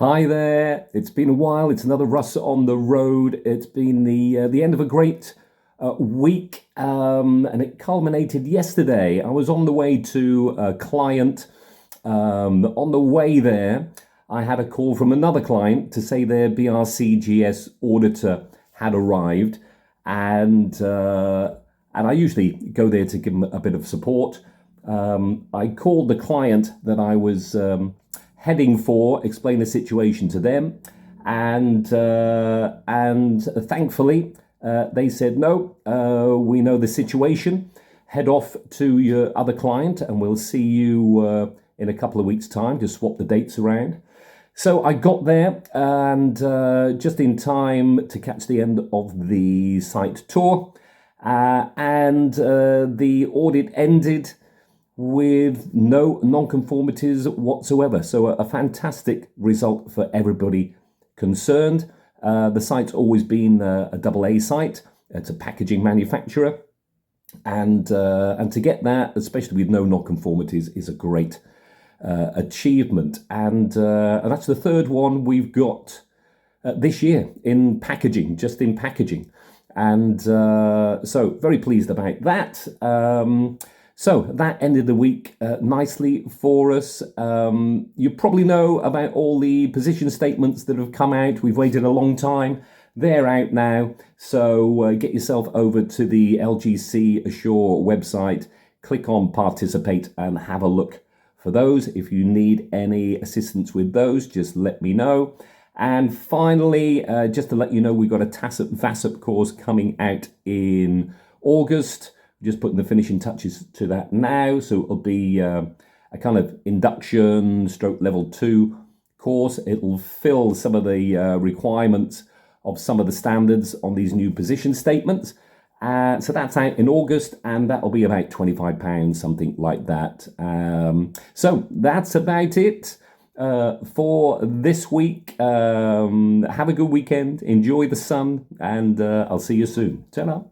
Hi there. It's been a while. It's another Russ on the road. It's been the end of a great week, and it culminated yesterday. I was on the way to a client. On the way there, I had a call from another client to say their BRCGS auditor had arrived, and I usually go there to give them a bit of support. I called the client that I was heading for, explain the situation to them, and thankfully they said no, we know the situation. Head off to your other client, and we'll see you in a couple of weeks' time to swap the dates around. So I got there and just in time to catch the end of the site tour, and the audit ended with no non-conformities whatsoever. So a fantastic result for everybody concerned. The site's always been a AA site. It's a packaging manufacturer. And to get that, especially with no non-conformities, is a great achievement. And that's the third one we've got this year in packaging, just in packaging. And so very pleased about that. So that ended the week nicely for us. You probably know about all the position statements that have come out. We've waited a long time. They're out now. So get yourself over to the LGC Assure website, click on participate and have a look for those. If you need any assistance with those, just let me know. And finally, just to let you know, we've got a TACCP VACCP course coming out in August. Just putting the finishing touches to that now. So it'll be a kind of induction stroke level 2 course. It'll fill some of the requirements of some of the standards on these new position statements. So that's out in August, and that'll be about £25, something like that. So that's about it for this week. Have a good weekend. Enjoy the sun, and I'll see you soon. Ta-ra.